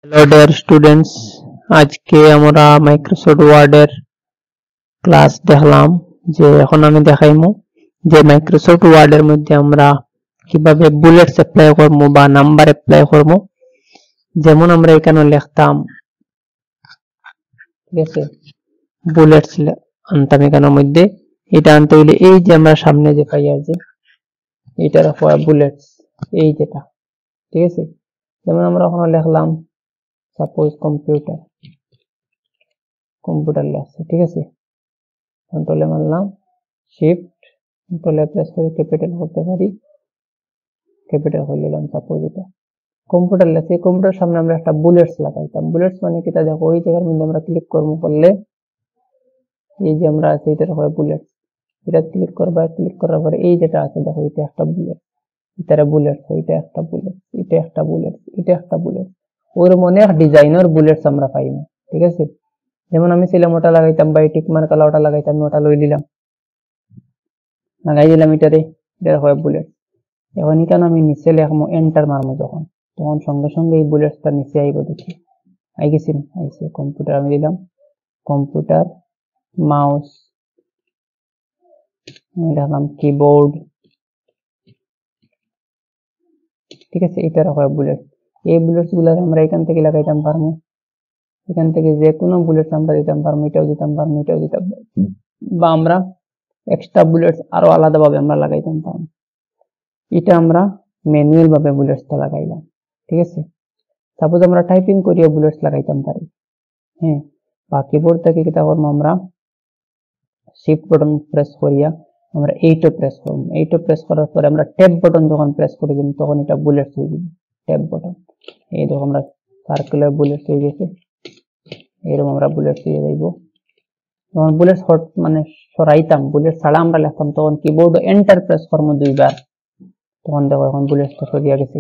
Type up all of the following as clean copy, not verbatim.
Hello dear students, আজকে আমরা Microsoft ওয়ার্ডের ক্লাস দেখলাম। যে এখন আমি দেখাইমু যে মাইক্রোসফট ওয়ার্ডের মধ্যে আমরা কিভাবে বুলেটস অ্যাপ্লাই করবো বা নাম্বার অ্যাপ্লাই করবো। যেমন আমরা এখানে লিখতাম, ঠিক আছে, বুলেটস আনতাম এখানের মধ্যে। এটা আনতে হইলে এই যে আমরা সামনে যে পাই আছে এটার বুলেটস, এই যেটা, ঠিক আছে। যেমন আমরা ওখানে লিখলাম সাপোজ কম্পিউটার লেখছে, ঠিক আছে। কন্ট্রোলে মারলাম, শিফট কন্ট্রোলে প্রেস করে ক্যাপিটাল করতে পারি, ক্যাপিটাল করে নিলাম। সাপোজ এটা কম্পিউটার লেখছে, কম্পিউটার সামনে আমরা একটা বুলেটস লাগাইতাম। বুলেটস মানে কি, তা দেখো ওই জায়গার মধ্যে আমরা ক্লিক করবো, করলে এই যে আমরা আছে এটার হয় বুলেটস। এটা ক্লিক করবা, ক্লিক করার পরে এই যেটা আছে দেখো এটা একটা বুলেট, এটারে বুলেটস, এটা একটা বুলেট, এটা একটা বুলেট, এটা একটা বুলেট। ওর মনে ডিজাইনের বুলেটস আমরা পাই না, ঠিক আছে। যেমন আমি ছিলাম ওটা লাগাইতাম, বা টিক মার্ক ওটা লাগাইতাম, ওটা লই দিলাম, লাগাই দিলাম এটারে, এটার হয় বুলেট। এখন এখানে আমি নিচে লেখবো, এন্টার মারবো যখন, তখন সঙ্গে সঙ্গে এই বুলেটসটা নিচে আইব। দেখি আই গেছি, আইসে। কম্পিউটার আমি দিলাম, কম্পিউটার, মাউস, আমি লিখলাম কিবোর্ড, ঠিক আছে। এটার হয় বুলেট। এই বুলেটস গুলো আমরা এখান থেকে লাগাইতাম পারবো, এখান থেকে যে কোনো বুলেটস আমরা দিতাম পারবো, এটাও দিতাম পারবো, এটাও দিতাম পারবো, বা আমরা এক্সট্রা বুলেটস আরো আলাদা ভাবে আমরা লাগাইতাম পারবো। এটা আমরা ম্যানুয়াল ভাবে বুলেটসটা লাগাইলাম, ঠিক আছে। সাপোজ আমরা টাইপিং করিয়া বুলেটস লাগাইতাম পারি, হ্যাঁ। বা কিবোর্ড থেকে কি করবো, আমরা শিফট বাটন প্রেস করিয়া আমরা এইটা প্রেস করবো। এইটা প্রেস করার পরে আমরা ট্যাব বাটন যখন প্রেস করে দিব তখন এটা বুলেটস হয়ে যাবে, ট্যাব বাটন। এই দেখো আমরা সার্কুলার বুলেটস হয়ে গেছে, এরকম আমরা বুলেটস হয়ে যাইব। যখন বুলেটস হট মানে সরাইতাম, বুলেট ছাড়া আমরা লিখতাম, তখন কিবোর্ড এন্টার প্রেস করবো দুইবার, তখন দেখো এখন বুলেটসটা সরিয়া গেছে।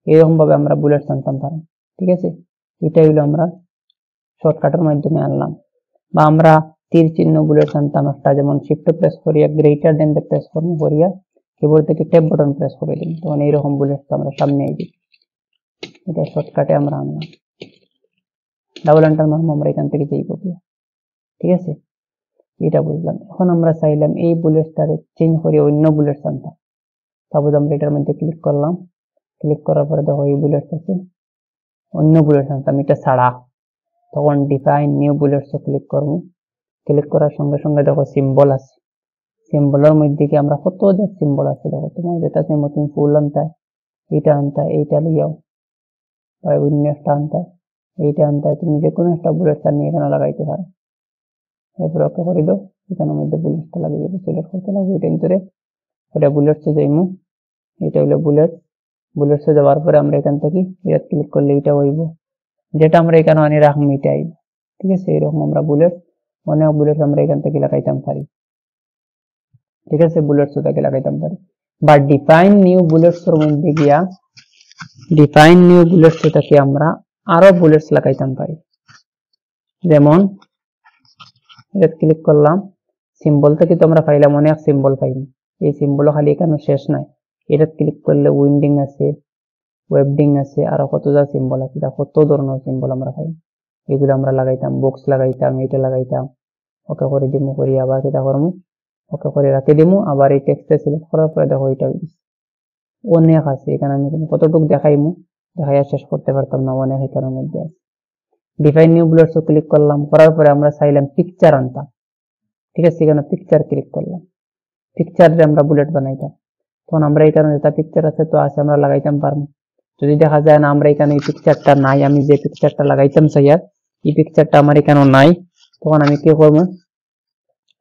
এরকম ভাবে আমরা বুলেটস আনতাম পারি, ঠিক আছে। এটাই হলো আমরা শর্টকাটের মাধ্যমে আনলাম। বা আমরা তীর চিহ্ন বুলেটস আনতাম একটা, যেমন শিফট প্রেস করিয়া গ্রেটার দেন প্রেস করবো, করিয়া কিবোর্ড থেকে ট্যাব বাটন প্রেস করে দিন, তখন এইরকম বুলেটস আমরা সামনে আইবি। এটা শর্টকাটে আমরা আনলাম। ডাবল এন্টার মারবো আমরা এখান থেকে যাইব, ঠিক আছে। এটা বুঝলাম। এখন আমরা চাইলাম এই বুলেটসটারে চেঞ্জ করে অন্য বুলেটস আনতাম। সাপোজ আমরা এটার মধ্যে ক্লিক করলাম, ক্লিক করার পরে দেখো এই বুলেটস আছে, অন্য বুলেটস আনতাম এটা ছাড়া, তখন ডিফাইন নিউ বুলেটস ক্লিক করবো। ক্লিক করার সঙ্গে সঙ্গে দেখো সিম্বল আছে, সিম্বলের মধ্যে কি আমরা কত যে সিম্বল আছে দেখো, তোমার যেটা সিম্বল তুমি ফুল আনতা, এইটা আনতা, এইটা লিয়াও, অন্য একটা আনতা, এইটা আনতা, তুমি যে কোনো একটা বুলেটস নিয়ে এখানে লাগাইতে পারো। এরপর ওকে করে দাও, এখানের মধ্যে বুলেটসটা লাগিয়ে দেবো, সিলেক্ট করতে লাগবে এটা ভিতরে, এটা বুলেটসে যাইমু। এটা হলো বুলেটস। বুলেটসে যাওয়ার পরে আমরা এখান থেকে এটা ক্লিক করলে এটা হইব, যেটা আমরা এখানে আনি রাখবো এটা আইব, ঠিক আছে। এরকম আমরা বুলেটস, অনেক বুলেটস আমরা এখান থেকে লাগাইতাম পারি, ঠিক আছে। বুলেটস থেকে লাগাইতাম পারি। বা ডিফাইন নিউ বুলেটস এর মধ্যে গিয়া ডিফাইন নিউ বুলেটস থেকে আমরা আরো বুলেটস লাগাইতাম পারি। যেমন এটা ক্লিক করলাম, সিম্বল থেকে তো আমরা পাইলাম অনেক সিম্বল পাইনি, এই সিম্বল খালি এখানে শেষ নাই। এটা ক্লিক করলে উইন্ডিং আছে, ওয়েবডিং আছে, আরো কত যা সিম্বল আছে, কত ধরনের সিম্বল আমরা পাই, এগুলো আমরা লাগাইতাম। বক্স লাগাইতাম, এটা লাগাইতাম। ওকে করে দিমু, করি আবার এটা করবো, ওকে করে রাখে দিমু। আবার এই টেক্সটে সিলেক্ট করার পরে দেখো এটা অনেক আছে এখানে, আমি কতটুকু দেখাইমু, দেখাইয়া শেষ করতে পারতাম না, অনেক এখানের মধ্যে আছে। ডিফাইন নিউ বুলেটস ক্লিক করলাম, করার পরে আমরা চাইলাম পিকচার আনতাম, ঠিক আছে। এখানে পিকচার ক্লিক করলাম, পিকচারে আমরা বুলেট বানাইতাম, তখন আমরা এখানে যেটা পিকচার আছে তো আছে আমরা লাগাইতাম পারবো। যদি দেখা যায় না আমরা এখানে এই পিকচারটা নাই, আমি যে পিকচারটা লাগাইতাম চাইয়ার এই পিকচারটা আমার এখানে নাই, তখন আমি কি করবো,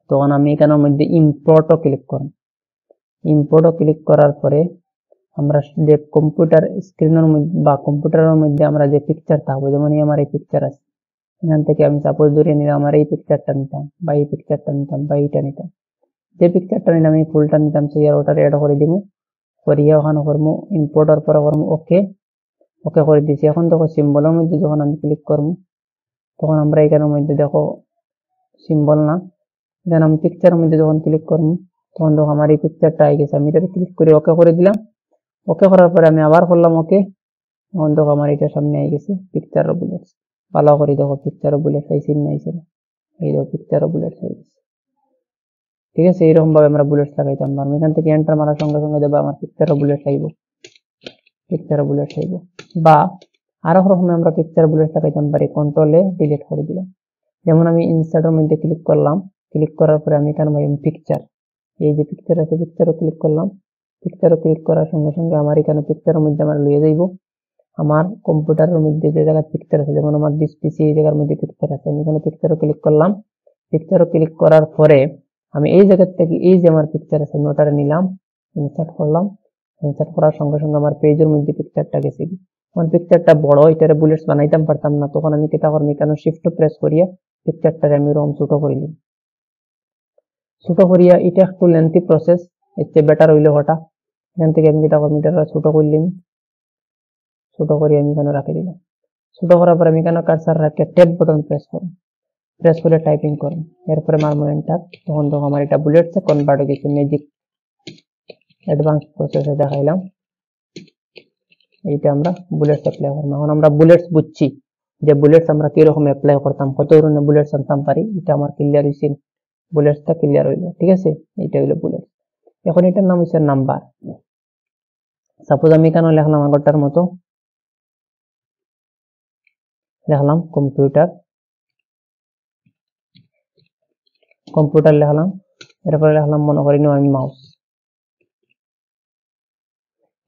তখন আমি এখানের মধ্যে ইম্পোর্টও ক্লিক করব। ইম্পোর্টও ক্লিক করার পরে আমরা যে কম্পিউটার স্ক্রিনের মধ্যে বা কম্পিউটারের মধ্যে আমরা যে পিকচার থাকবো, যেমন আমার এই পিকচার আছে, এখান থেকে আমি সাপোজ ধরে নিলাম আমার এই পিকচারটা নিতাম, বা এই পিকচারটা নিতাম, বা এইটা নিতাম, যে পিকচারটা নিলাম এই ফুলটা নিতাম, সেই আর ওটার এড করে দিব, করিয়া ওখানে করবো ইম্পোর্টার পরে করবো ওকে, ওকে করে দিছি। এখন দেখো সিম্বলের মধ্যে যখন আমি ক্লিক করবো তখন আমরা এখানের মধ্যে দেখো সিম্বল না, দেন আমি পিকচারের মধ্যে যখন ক্লিক করবো তখন দেখো আমার এই পিকচারটা আই গেছে। আমি এটা ক্লিক করে ওকে করে দিলাম, ওকে করার পরে আমি আবার করলাম ওকে, এখন দেখো আমার এটা সামনে আই গেছে পিকচার বুলেটস ভালো করে দেখো পিকচার বুলেটস আইছে না আইছে না এই দেখো পিকচার বুলেটস আই গেছে ঠিক আছে এরকম ভাবে আমরা বুলেটস লাগাইতাম পারবো এখান থেকে এন্টার মারার সঙ্গে সঙ্গে দেবো আমার পিকচার বুলেটস আইবো বা আরো রকম আমরা পিকচার বুলেটস লাগাইতাম পারি কন্ট্রোল এ ডিলিট করে দিলাম যেমন আমি ইনসার্টের মধ্যে ক্লিক করলাম ক্লিক করার পরে আমি এখানে পিকচার এই যে পিকচার আছে পিকচারও ক্লিক করলাম পিকচারও ক্লিক করার সঙ্গে সঙ্গে আমার এখানে পিকচারের মধ্যে আমার লইয়ে যাইব আমার কম্পিউটারের মধ্যে যে জায়গায় পিকচার আছে যেমন আমার ডিসপিসি এই জায়গার মধ্যে পিকচার আছে আমি এখানে পিকচারও ক্লিক করলাম পিকচারও ক্লিক করার পরে আমি এই জায়গা থেকে এই যে আমার পিকচার আছে আমি ওটারে নিলাম ইনসার্ট করলাম ইনসার্ট করার সঙ্গে সঙ্গে আমার পেজের মধ্যে পিকচারটা গেছে আমার পিকচারটা বড় এটারে বুলেটস বানাইতাম পারতাম না তখন আমি কেটা করব এখানে শিফট প্রেস করিয়া পিকচারটারে আমি রং ছোট করে দিই ছোট করিয়া এটা একটু লেন্থি প্রসেস এতে বেটার হইলো হটা এখান থেকে আমি কেটা করব এটা ছোট করলাম ছোট করে আমি এখানে রাখি দিলাম ছোট করার পর আমি এখানে কার্সার রাখে ট্যাব বাটন প্রেস করে টাইপিং করুন এরপরে মারবো এন্টার তখন তো আমার এটা বুলেটসে কনভার্ট হয়ে গেছে ম্যাজিক অ্যাডভান্স প্রসেসে দেখাইলাম এইটা আমরা বুলেটস অ্যাপ্লাই করব এখন আমরা বুলেটস বুঝছি যে বুলেটস আমরা কি রকম অ্যাপ্লাই করতাম কত ধরনের বুলেটস আনতাম পারি এটা আমার ক্লিয়ার হইছে বুলেটসটা ক্লিয়ার হইলো ঠিক আছে এটা হলো বুলেটস এখন এটার নাম হইছে নাম্বার সাপোজ আমি এখানে লিখলাম আগরটার মতো লিখলাম কম্পিউটার লিখলাম এরপরে লিখলাম মনে করি আমি মাউস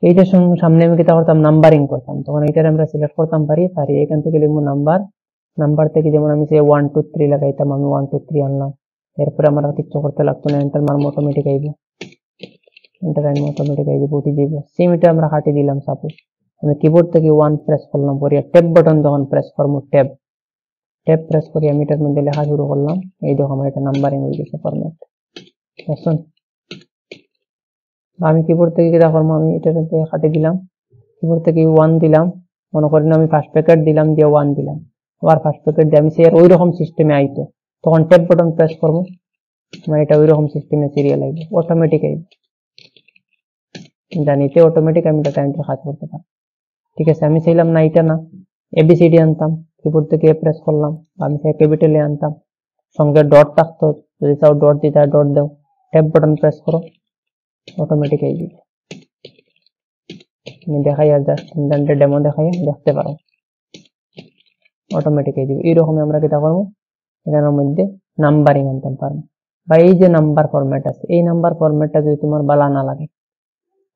এইটার সঙ্গে সামনে আমি কিতা করতাম নাম্বারিং করতাম তখন এইটার আমরা সিলেক্ট করতাম পারি এখান থেকে লিখবো নাম্বার থেকে যেমন আমি সে 1 2 3 লাগাইতাম আমি 1 2 3 আনলাম এরপরে আমার আর কিছু করতে লাগতো না এন্টার মারবো অটোমেটিক আইবো উঠে যাইব সেম এটা আমরা হাঁটি দিলাম সাপোজ আমি কিবোর্ড থেকে 1 প্রেস করলাম পরে ট্যাব বাটন যখন প্রেস করবো ট্যাব প্রেস করে আমি এটার মধ্যে লেখা শুরু করলাম এই দেখো আমার এটা নাম্বারিং হয়ে গেছে ফরম্যাট বুঝছেন আমি কিবোর্ড থেকে যেটা করবো আমি এটার মধ্যে হাঁটি দিলাম কিবোর্ড থেকে 1 দিলাম মনে করেন আমি ফার্স্ট প্যাকেট দিলাম দিয়ে 1 দিলাম আবার ফার্স্ট প্যাকেট দিয়ে আমি সেই ওই রকম সিস্টেমে আইতো তখন ট্যাব বাটন প্রেস করবো আমার এটা ওই রকম সিস্টেমে সিরিয়াল আইবে অটোমেটিক আইবে জানিতে অটোমেটিক আমি ডাটা এন্ট্রি কাজ করতে পারি ঠিক আছে আমি চাইলাম না এটা না এবিসিডি আনতাম কিবোর্ড থেকে প্রেস করলাম আমি সেই ক্যাপিটালে আনতাম সঙ্গে ডট থাকতো যদি চাও ডট দিতে ডট দাও ট্যাব বাটন প্রেস করো অটোমেটিক আই যাবে আমি দেখাই আর জাস্ট ইন্টারনেটে ডেমো দেখাই দেখতে পারো অটোমেটিক আই যাবে এইরকম আমরা কিটা করবো এখানের মধ্যে নাম্বারিং আনতাম পারবো বা এই যে নাম্বার ফরম্যাট আছে এই নাম্বার ফরম্যাটটা যদি তোমার বালা না লাগে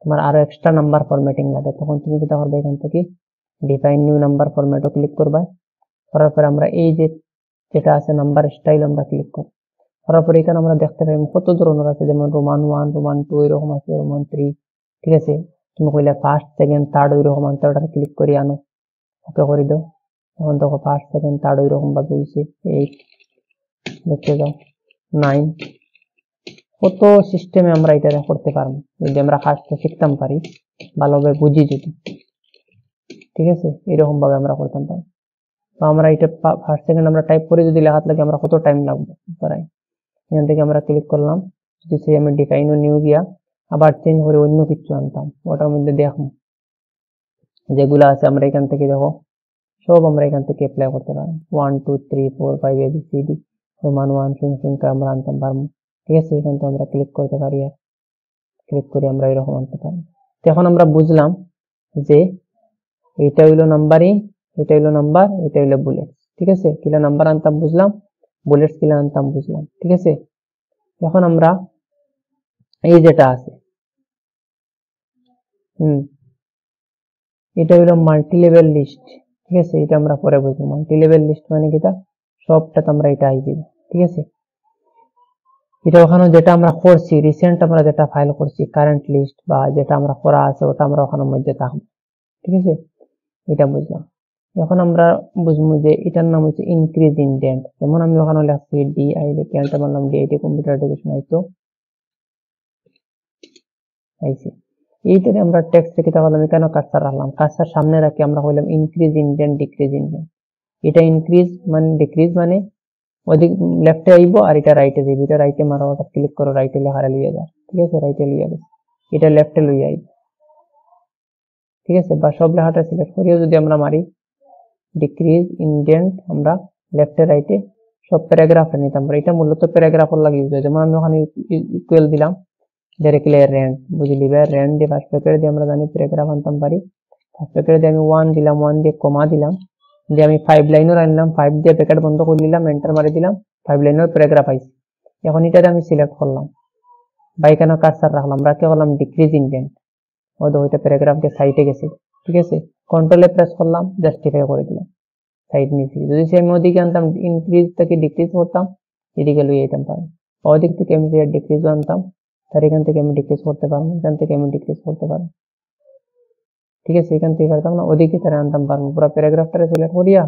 তোমার আরো এক্সট্রা নাম্বার ফরম্যাটিং লাগে তখন তুমি কিটা করবে এখান থেকে ডিফাইন নিউ নাম্বার ফরম্যাটও ক্লিক করবা করার পর আমরা এই যে যেটা আছে নাম্বার স্টাইল আমরা ক্লিক করব করার পর এখানে আমরা দেখতে পাই কত ধরনের আছে যেমন রোমান 1 রোমান 2 এরকম আছে রোমান 3 ঠিক আছে তুমি কইলে ফার্স্ট সেকেন্ড থার্ড এরকম আনতে ক্লিক করে আনো ওকে করে দাও এখন দেখো ফার্স্ট সেকেন্ড থার্ড এরকম ভাবে হইছে 8 দেখতে দাও 9 কত সিস্টেমে আমরা এটা করতে পারবো যদি আমরা কাজটা শিখতাম পারি ভালোভাবে বুঝি যদি ঠিক আছে এরকম ভাবে আমরা করতাম পারি তো আমরা এটা ফার্স্ট সেকেন্ড আমরা টাইপ করে যদি লেখাত লাগে আমরা কত টাইম লাগবে পারাই এখান থেকে আমরা ক্লিক করলাম যদি সে আমি ডিফাইন নিউ গিয়া আবার চেঞ্জ করে অন্য কিছু আনতাম ওটার মধ্যে দেখো যেগুলো আছে আমরা এখান থেকে দেখো সব আমরা এখান থেকে অ্যাপ্লাই করতে পারি 1 2 3 4 5 ABCD রোমান 1 সংখ্যা আমরা আনতাম পারবো ঠিক আছে এখান থেকে আমরা ক্লিক করতে পারি আর ক্লিক করে আমরা এরকম আনতে পারি এখন আমরা বুঝলাম যে এটা হইলো নাম্বারিং এটা হইলো নাম্বার এটা হইলো বুলেট ঠিক আছে কিলা নাম্বার আনতাম বুঝলাম বুলেটস কিলা আনতাম বুঝলাম ঠিক আছে এখন আমরা এই যেটা আছে এটা হইলো মাল্টি লেভেল লিস্ট ঠিক আছে এটা আমরা পরে বুঝবো মাল্টি লেভেল লিস্ট মানে কিটা সবটা আমরা এটা আই দিব ঠিক আছে এটা ওখানে যেটা আমরা করছি রিসেন্ট আমরা যেটা ফাইল করছি কারেন্ট লিস্ট বা যেটা আমরা করা আছে ওটা আমরা ওখানের মধ্যে থাকবো ঠিক আছে এটা বুঝলাম এখন আমরা বুঝবো যে এটার নাম হচ্ছে ইনক্রিজ ইনডেন্ট যেমন আমি ওখানে লিখছি ডিআই লিখে এন্টার মারলাম ডিআইটি কম্পিউটার এডুকেশন আইতো আইছে এইটাতে আমরা টেক্সট লিখতে পারলাম এখানে কার্সার রাখলাম কার্সার সামনে রাখি আমরা কইলাম ইনক্রিজ ইনডেন্ট ডিক্রিজ ইনডেন্ট এটা ইনক্রিজ মানে ডিক্রিজ মানে ওদিক লেফটে আইবো আর এটা রাইটে যাইবো এটা রাইটে মারো ওটা ক্লিক করো রাইটে লেখা লিয়ে যা ঠিক আছে রাইটে লিয়ে যাবে এটা লেফটে লইয়া আইবো ঠিক আছে, বা সব লেখাটা সিলেক্ট করিও যদি আমরা মারি ডিক্রিজ ইনডেন্ট, আমরা লেফটে রাইটে সব প্যারাগ্রাফে নিতাম পারি। এটা মূলত প্যারাগ্রাফের লাগে ইউজ হয়। যেমন আমি ওখানে ইকুয়াল দিলাম ডাইরেক্টলি রেন্ট, বুঝলি ভাই, রেন্ট দিয়ে ফার্স্ট ব্র্যাকেট দিয়ে আমরা জানি প্যারাগ্রাফ আনতাম পারি। ফার্স্ট ব্র্যাকেট দিয়ে আমি 1 দিলাম, 1 দিয়ে কমা দিলাম, দিয়ে আমি 5 লাইনের আনলাম, 5 দিয়ে ব্র্যাকেট বন্ধ করে দিলাম, এন্টার মারি দিলাম, 5 লাইনের প্যারাগ্রাফ আইছে। এখন এটাতে আমি সিলেক্ট করলাম বা এখানে কার্সার রাখলাম, রাখতে করলাম ডিক্রিজ ইনডেন্ট, ও তো ওইটা প্যারাগ্রাফকে সাইডে গেছে। ঠিক আছে, কন্ট্রোলে প্রেস করলাম, জাস্টিফাই করে দিলাম, সাইড নিয়েছি। যদি আমি ওদিকে আনতাম ইনক্রিজ থেকে ডিক্রিজ করতাম, এদিকে লইয়ে যেতাম পারবো। ওদিক থেকে আমি ডিক্রিজ আনতাম, তার এখান থেকে আমি ডিক্রিজ করতে পারবো, এখান থেকে আমি ডিক্রিজ করতে পারবো। ঠিক আছে, এখান থেকে করতাম না, ওদিকে তারা আনতাম পারবো। পুরো প্যারাগ্রাফটা সিলেক্ট করিয়া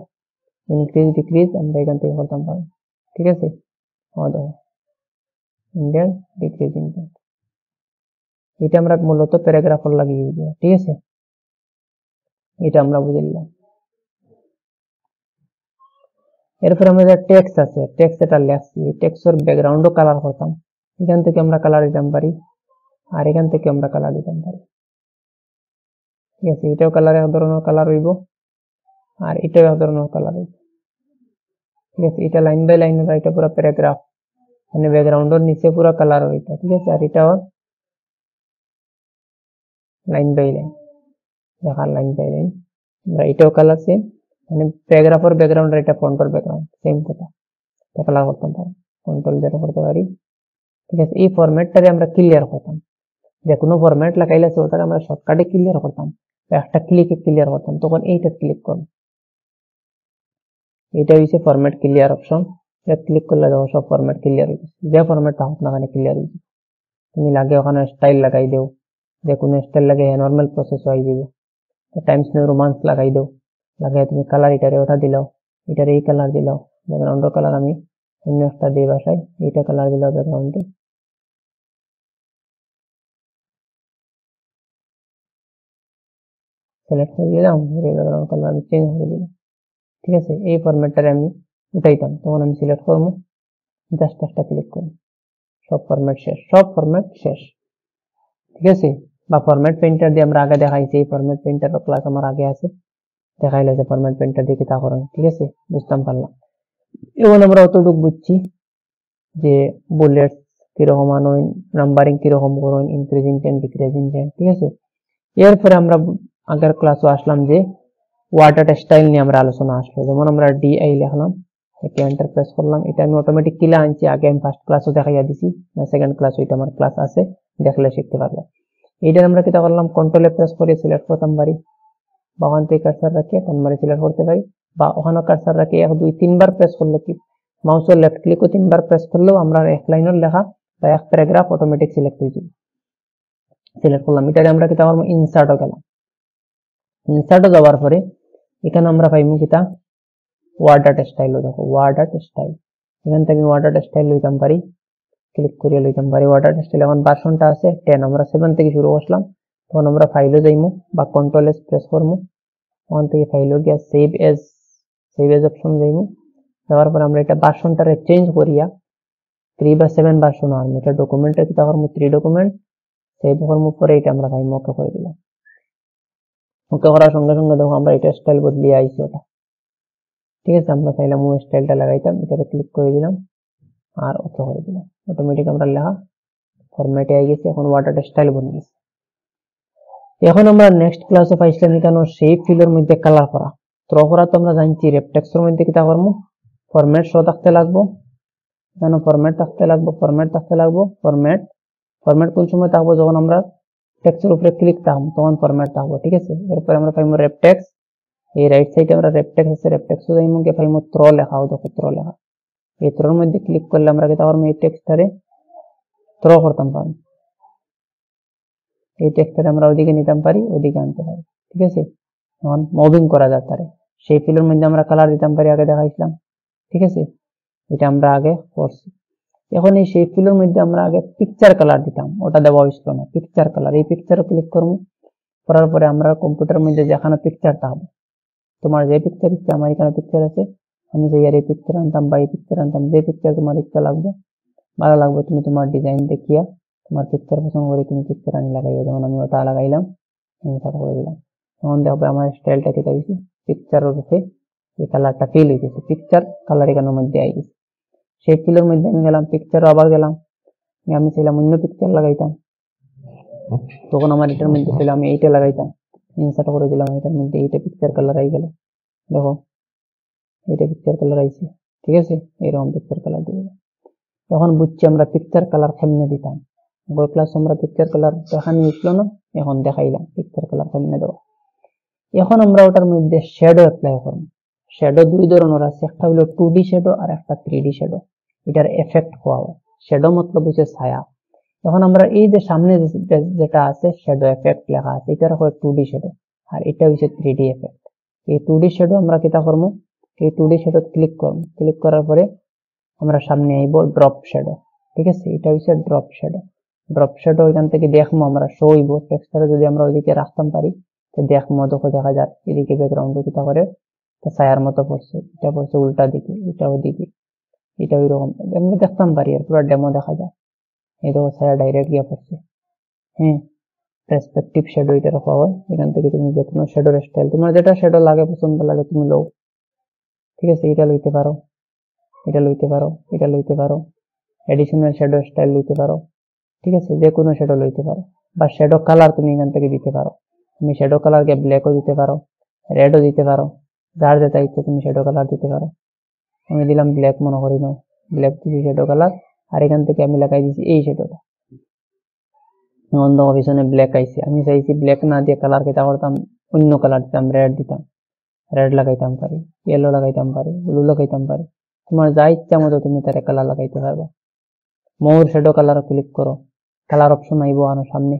ইনক্রিজ ডিক্রিজ আমরা এখান থেকে করতাম পারবো। ঠিক আছে, ইন্ডিয়ান ডিক্রিজ ইন্ডিয়ান, এটা আমরা মূলত প্যারাগ্রাফের লাগে ইউজ হয়। ঠিক আছে, এটা আমরা বুঝে নিলাম। এরপর আমাদের টেক্সট আছে, টেক্সট এটা লেখছি, এই টেক্সটের ব্যাকগ্রাউন্ডও কালার করতাম। এখান থেকে আমরা কালার দিতাম পারি, আর এখান থেকে আমরা কালার দিতাম পারি। ঠিক আছে, এটাও কালার এক ধরনের কালার হইব, আর এটাও এক ধরনের কালার হইব। ঠিক আছে, এটা লাইন বাই লাইন, এটা পুরো প্যারাগ্রাফ, মানে ব্যাকগ্রাউন্ডের নিচে পুরো কালার হইতা। ঠিক আছে, আর এটাও লাইন বাই লাইন, দেখা লাইন বাই লাইন, আমরা এটাও কালার সেম, মানে প্যারাগ্রাফের ব্যাকগ্রাউন্ড আর এটা ফন্টের ব্যাকগ্রাউন্ড সেম কথা, এটা কালার করতাম পারি, কন্ট্রোল যেটা করতে পারি। ঠিক আছে, এই ফরম্যাটটারে আমরা ক্লিয়ার করতাম, যে কোনো ফরম্যাট লাগাইলে ওটাকে আমরা শর্টকাটে ক্লিয়ার করতাম, একটা ক্লিকে ক্লিয়ার করতাম, তখন এইটা ক্লিক করব, এটা হচ্ছে ফরম্যাট ক্লিয়ার অপশন। এটা ক্লিক করলে দেখো সব ফরম্যাট ক্লিয়ার হয়ে গেছে, যে ফরম্যাটটা হোক না কেন ক্লিয়ার হয়ে যাবে। তুমি লাগে ওখানে স্টাইল লাগাই দেও, যে কোনো স্টাইল লাগে নর্মাল প্রসেস হয়ে যাবে। টাইমস নিউ রোমান্স লাগাই দেও, লাগাই তুমি কালার এটারে ওটা দিলাও, এটারে এই কালার দিলাও, ব্যাকগ্রাউন্ডের কালার আমি অন্য একটা দিয়ে বাসাই, এইটা কালার দিলাও ব্যাকগ্রাউন্ডে, সিলেক্ট করে দিলাম, ব্যাকগ্রাউন্ড কালার আমি চেঞ্জ করে দিলাম। ঠিক আছে, এই ফরম্যাটটারে আমি উঠাইতাম, তখন আমি সিলেক্ট করবো, জাস্ট একটা ক্লিক করবো, সব ফরম্যাট শেষ, সব ফরম্যাট শেষ। ঠিক আছে, বা ফরম্যাট পেইন্টার দিয়ে আমরা আগে দেখাইছি, এই ফরম্যাট পেইন্টার ক্লাস আমার আগে আছে, দেখাইলে যে ফরম্যাট পেইন্টার দিয়ে তা করেন। ঠিক আছে, বুঝতাম পারলাম। এখন আমরা অতটুকু বুঝছি যে বুলেটস কিরকম আনোইন, নাম্বারিং কিরকম করুন, ইনক্রিজিং টেন ডিক্রিজিং টেন। ঠিক আছে, এরপরে আমরা আগের ক্লাসও আসলাম যে ওয়াটার স্টাইল নিয়ে আমরা আলোচনা আসলো। যেমন আমরা ডিআই লিখলাম, এন্টার প্রেস করলাম, এটা আমি অটোমেটিক কিলা আনছি, আগে আমি ফার্স্ট ক্লাসও দেখাইয়া দিছি, না সেকেন্ড ক্লাস, ওইটা আমার ক্লাস আছে, দেখলে শিখতে পারবে। এইটা আমরা কিতা করলাম, কন্ট্রোলে প্রেস করে সিলেক্ট করতাম পারি, বা ওখান থেকে কার্সার রাখে টানবারে সিলেক্ট করতে পারি, বা ওখানে কার্সার রাখে 1 2 3 বার প্রেস করলে কি মাউসের লেফট ক্লিকও 3 বার প্রেস করলেও আমরা এক লাইনের লেখা বা এক প্যারাগ্রাফ অটোমেটিক সিলেক্ট হয়ে যাবে। সিলেক্ট করলাম, এটারে আমরা কিতা করব, ইনসার্টও গেলাম, ইনসার্টও যাওয়ার পরে এখানে আমরা পাইমু কিতা ওয়ার্ড আর্ট স্টাইল, দেখো ওয়ার্ড আর্ট স্টাইল, এখান থেকে ওয়ার্ড আর্ট স্টাইল লইতাম পারি, ক্লিক করিয়া লইতাম পারি ওয়ার্ড আর্ট স্টাইল। এখন ভার্সনটা আছে 10, আমরা 7 থেকে শুরু করলাম, তখন আমরা ফাইলে যাইমু বা কন্ট্রোল এস প্রেস করবো, ওখান থেকে ফাইলে গিয়া সেভ এজ অপশন যাইমু, যাওয়ার পর আমরা এটা ভার্সনটারে চেঞ্জ করিয়া 3 বা 7 ভার্সন আনবো, এটা ডকুমেন্টে কিতা করবো 3 ডকুমেন্ট সেভ করবো, পরে এটা আমরা পাইমু ওকে করে দিলাম। ওকে করার সঙ্গে সঙ্গে দেখো আমরা এটা স্টাইল বদলিয়ে আইছি ওটা। ঠিক আছে, আমরা চাইলাম ওই স্টাইলটা লাগাইতাম, এটাতে ক্লিক করে দিলাম আর ওকে করে দিলাম, অটোমেটিক আমরা লেখা ফরম্যাটে আই গেছে। এখন ওয়াটার স্টাইল বনে গেছে। এখন আমরা নেক্সট ক্লাসে পাইছিলাম এখানে শেপ ফিলের মধ্যে কালার করা, থ্রো করা তো আমরা জানছি, রেপটেক্সের মধ্যে কিতা করবো, ফরম্যাট শো থাকতে লাগবো, এখানে ফরম্যাট থাকতে লাগবো, ফরম্যাট কোন সময় থাকবো, যখন আমরা টেক্সটের উপরে ক্লিক থাকবো তখন ফরম্যাট থাকবো। ঠিক আছে, এরপর আমরা পাইমু রেপটেক্স, এই রাইট সাইডে আমরা রেপটেক্স আছে, রেপটেক্সও যাইমু, গিয়ে পাইমু থ্রো লেখা, দেখো থ্রো লেখা, এই থ্রোর মধ্যে ক্লিক করলে আমরা কিতা করবো, এই টেক্সটারে থ্রো করতাম পারি, এই টেক্সটারে আমরা ওদিকে নিতাম পারি, ওদিকে আনতে পারি। ঠিক আছে, এখন মুভিং করা যায় তারে, সেই ফিলের মধ্যে আমরা কালার দিতাম পারি, আগে দেখাইছিলাম। ঠিক আছে, এটা আমরা আগে করছি। এখন এই শেপ ফিলের মধ্যে আমরা আগে পিকচার কালার দিতাম, ওটা দেওয়া হয়েছিল না, পিকচার কালার, এই পিকচারে ক্লিক করবো, করার পরে আমরা কম্পিউটারের মধ্যে যেখানে পিকচার থাকবে, তোমার যে পিকচার ইচ্ছে, আমার এখানে পিকচার আছে, আমি যে এই পিকচার আনতাম বা এই পিকচার আনতাম, যে পিকচার তোমার ইচ্ছা লাগবে, ভালো লাগবে, তুমি তোমার ডিজাইন দেখিয়া তোমার পিকচার পছন্দ করে তুমি পিকচার আনি লাগাইবে। যেমন আমি ওটা লাগাইলাম, ইনসার্ট করে দিলাম, এখন দেখবে আমার স্টাইলটা কেটে গেছে পিকচারের রূপে এই কালারটা ফিল হইতেছে পিকচার কালার এখানের মধ্যে আই গেছে শেপ ফিলের মধ্যে আমি গেলাম পিকচারও আবার গেলাম আমি চাইলাম অন্য পিকচার লাগাইতাম তখন আমার এটার মধ্যে চাইলাম আমি এইটা লাগাইতাম ইনসার্ট করে দিলাম এটার মধ্যে এইটা পিকচার কালার আই গেল দেখো এইটা পিকচার কালার আইছে ঠিক আছে এরকম পিকচার কালার দিয়ে তখন বুঝছি আমরা পিকচার কালার কেমনে দিতাম গত ক্লাস আমরা পিকচার কালার দেখানি হইছিল না এখন দেখাইলাম পিকচার কালার কেমনে দেওয়া এখন আমরা ওটার মধ্যে শ্যাডো অ্যাপ্লাই করব শ্যাডো দুই ধরনের আছে একটা হলো 2D শ্যাডো আর একটা 3D শ্যাডো এটার এফেক্ট হওয়া হয় শ্যাডো মতলব হচ্ছে ছায়া এখন আমরা এই যে সামনে যেটা আছে শ্যাডো এফেক্ট লেখা আছে এটার হয় 2D শ্যাডো আর এটা হচ্ছে 3D এফেক্ট এই 2D শ্যাডো আমরা কিটা করব এই 2D শ্যাডো ক্লিক করব ক্লিক করার পরে আমরা সামনে আইব ড্রপ শ্যাডো ঠিক আছে এটা হচ্ছে ড্রপ শ্যাডো এখান থেকে দেখবো আমরা শো হইব টেক্সচারে যদি আমরা ওইদিকে রাখতাম পারি তো দেখবো দেখো দেখা যায় এদিকে ব্যাকগ্রাউন্ডে কিটা করে ছায়ার মতো পড়ছে এটা পড়ছে উল্টা দিকে এটা ওদিকে এটা ওইরকম আমরা দেখতাম পারি আর পুরো ডেমো দেখা যায় এই দেখো ছায়া ডাইরেক্ট গিয়ে পড়ছে হ্যাঁ পার্সপেক্টিভ শ্যাডো এটা রাখা হয় এখান থেকে তুমি যে কোনো শ্যাডোর স্টাইল তোমার যেটা শ্যাডো লাগে পছন্দ লাগে তুমি লও ঠিক আছে এটা লইতে পারো এটা লইতে পারো এটা লইতে পারো এডিশনাল শ্যাডো স্টাইল লইতে পারো ঠিক আছে যে কোনো শ্যাডো লইতে পারো বা শ্যাডো কালার তুমি এখান থেকে দিতে পারো তুমি শ্যাডো কালারকে ব্ল্যাকও দিতে পারো রেডও দিতে পারো যার যেটা ইচ্ছে তুমি শ্যাডো কালার দিতে পারো আমি দিলাম ব্ল্যাক মনে করি নাও ব্ল্যাক দিছি শ্যাডো কালার আর এখান থেকে আমি লাগাই দিছি এই শ্যাডোটা অন্ধ পিছনে ব্ল্যাক আইছে আমি চাইছি ব্ল্যাক না দিয়ে কালার কেটা করতাম অন্য কালার দিতাম রেড দিতাম রেড লাগাইতাম পারি ইয়েলো লাগাইতাম পারি ব্লু লাগাইতাম পারি তোমার যা ইচ্ছা মতো তুমি তার কালার লাগাইতে পারবা মোর শ্যাডো কালার ক্লিক করো কালার অপশন আইব আনো সামনে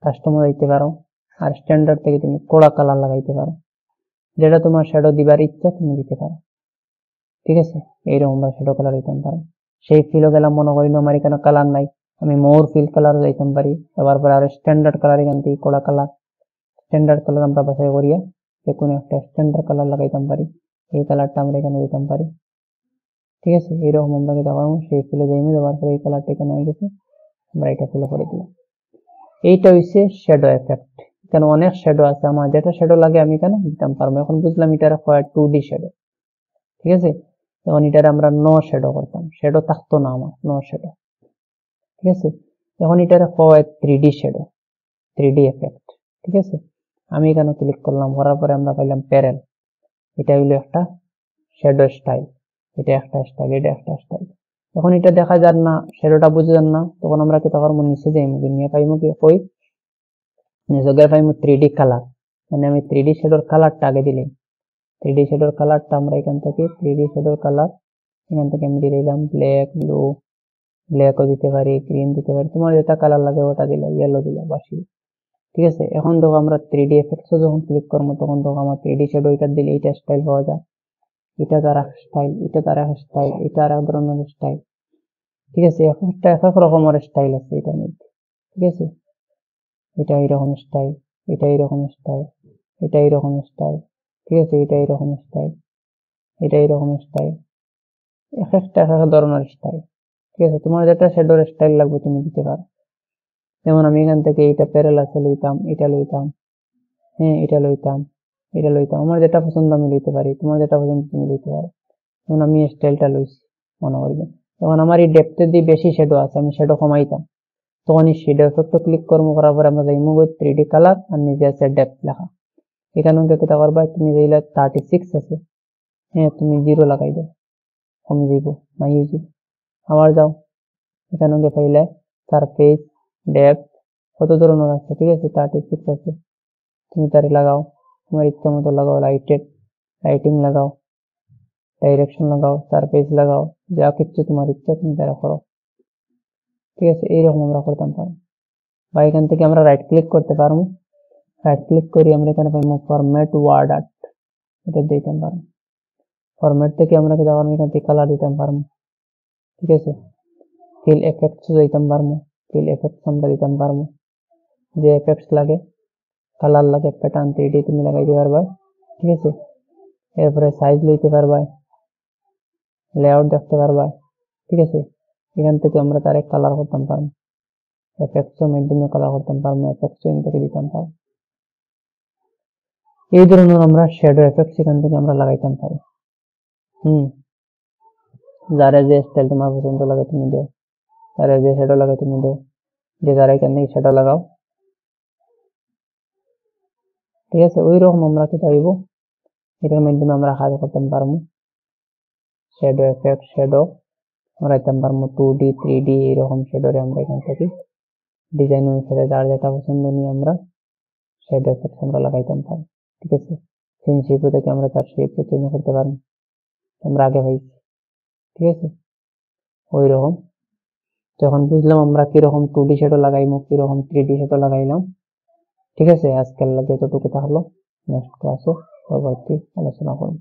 কাস্টমার দিতে পারো আর স্ট্যান্ডার্ড থেকে তুমি কোড়া কালার লাগাইতে পারো যেটা তোমার শ্যাডো দিবার ইচ্ছা তুমি দিতে পারো ঠিক আছে এইরকম আমরা শ্যাডো কালার দিতাম পারো সেই ফিলও গেলাম মনে করি আমার এখানে কালার নাই আমি মোর ফিল কালার যাইতাম পারি তারপর পরে আর স্ট্যান্ডার্ড কালার এখান থেকে কোড়া কালার স্ট্যান্ডার্ড কালার আমরা বাছাই করিয়া যে কোনো একটা স্ট্যান্ডার্ড কালার লাগাইতাম পারি এই কালারটা আমরা এখানে দিতাম পারি ঠিক আছে এইরকম আমরা কি দেখাবো সেই ফিলে যাইনি দেওয়ার পরে এই কালারটা এখানে হয়ে গেছে আমরা এটা ফিল করে দিলাম এইটা হইছে শ্যাডো এফেক্ট এখানে অনেক শ্যাডো আছে আমার যেটা শ্যাডো লাগে আমি এখানে দিতাম পারবো এখন বুঝলাম এটার হয় 2D শ্যাডো ঠিক আছে এখন এটার আমরা নো শ্যাডো করতাম শ্যাডো থাকতো না আমার নো শ্যাডো ঠিক আছে এখন এটার হয় 3D শ্যাডো 3D এফেক্ট ঠিক আছে আমি এখানে ক্লিক করলাম করার পরে আমরা পাইলাম প্যারেল এটা হইলো একটা শ্যাডো স্টাইল এটা একটা স্টাইল এটা একটা স্টাইল এখন এটা দেখা যান না শ্যাডোটা বুঝে যান না তখন আমরা কি তখন নিচে যাই মুখে নিয়ে পাইমু কি কই নিচে গিয়ে পাইমু 3D কালার মানে আমি 3D শ্যাডোর কালারটা আগে দিলাম 3D শ্যাডোর কালারটা আমরা এখান থেকে 3D শ্যাডোর কালার এখান থেকে আমি দিয়ে দিলাম ব্ল্যাক ব্লু ব্ল্যাকও দিতে পারি গ্রিন দিতে পারি তোমার যেটা কালার লাগে ওটা দিলে ইয়েলো দিলে বাসি ঠিক আছে এখন দেখো আমরা 3D এফেক্টসও যখন ক্লিক করবো তখন দেখো আমার 3D শ্যাডো এটা দিলে এইটা স্টাইল পাওয়া যায় এটা তার এক স্টাইল এটা তার এক স্টাইল এটা আর এক ধরনের স্টাইল ঠিক আছে একটা এক রকমের স্টাইল আছে এটার মধ্যে ঠিক আছে এটা এইরকম স্টাইল এটা এইরকম স্টাইল এটা এইরকম স্টাইল ঠিক আছে এটা এইরকম স্টাইল এটা এইরকম স্টাইল এক একটা এক ধরনের স্টাইল ঠিক আছে তোমার যেটা শ্যাডোর স্টাইল লাগবে তুমি দিতে পারো যেমন আমি এখান থেকে এইটা প্যারেল আছে লইতাম এটা লইতাম হ্যাঁ এটা লইতাম এটা লইতাম আমার যেটা পছন্দ আমি লইতে পারি তোমার যেটা পছন্দ তুমি লইতে পারো যেমন আমি স্টাইলটা লইছি মনে করবেন যখন আমার এই ডেপথের দিয়ে বেশি শ্যাডো আছে আমি শ্যাডো কমাইতাম তখন এই শ্যাডো এফেক্ট ক্লিক করবো করার পরে আমরা যাইমু 3D কালার আর নিজে আছে ডেপথ লেখা এখানে কিতা করবা তুমি যাইলে 36 আছে হ্যাঁ তুমি 0 লাগাই দাও কমে যাইব নাই হয়ে যাব আবার যাও এখানে পাইলে সারফেস ডেপথ কত ধরনের আছে ঠিক আছে 36 আছে তুমি তারে লাগাও তোমার ইচ্ছা মতো লাগাও লাইটিং লাগাও ডাইরেকশন লাগাও সারফেস লাগাও যা কিছু তোমার ইচ্ছা তুমি তারা করো ঠিক আছে এইরকম আমরা করতাম পারবো বা এখান থেকে আমরা রাইট ক্লিক করতে পারবো রাইট ক্লিক করি আমরা এখানে পাইবো ফরম্যাট ওয়ার্ড আর্ট এটা দিতাম পারবো ফরম্যাট থেকে আমরা কি দেওয়ার এখান থেকে কালার দিতাম পারবো ঠিক আছে ফিল এফেক্টস দিতাম পারবো ফিল এফেক্টস আমরা দিতাম পারবো যে এফেক্টস লাগে কালার লাগে প্যাটার্ন 3D তুমি লাগাইতে পারবা ঠিক আছে এরপরে সাইজ লইতে পারবা লেআউট দেখতে পারবা ঠিক আছে এখান থেকে আমরা তার কালার করতাম পারবো এফেক্টসের মাধ্যমে কালার করতাম পারবো এফেক্টস এখান থেকে দিতাম পারবো এই ধরনের আমরা শ্যাডো এফেক্ট এখান থেকে আমরা লাগাইতাম পারি। যারা যে স্টাইল তোমার পছন্দ লাগে তুমি দাও, যারা যে শ্যাডো লাগে তুমি দাও, যে যারা এখান থেকে শ্যাডো লাগাও, ঠিক আছে। ওই রকম আমরা কি পাইব, এটার মাধ্যমে আমরা কাজ করতে পারবো। শ্যাডো এফেক্ট, শ্যাডো আমরা দিতে পারবো 2D 3D এরকম শ্যাডোরে আমরা এখান থেকে ডিজাইন অনুসারে যার যেটা পছন্দ নিয়ে আমরা শ্যাডো এফেক্ট আমরা লাগাইতাম পারি, ঠিক আছে। চেঞ্জ শেপ থেকে আমরা তার শেপ চেঞ্জ করতে পারবো, আমরা আগে পাইছি, ঠিক আছে। ওই রকম যখন বুঝলাম আমরা কিরকম 2D শ্যাডো লাগাইবো, কিরকম 3D শ্যাডো লাগাইলাম, ঠিক আছে। আজকের লাগে যতটুকু থাকলো, নেক্সট ক্লাসও পরবর্তী আলোচনা করবো।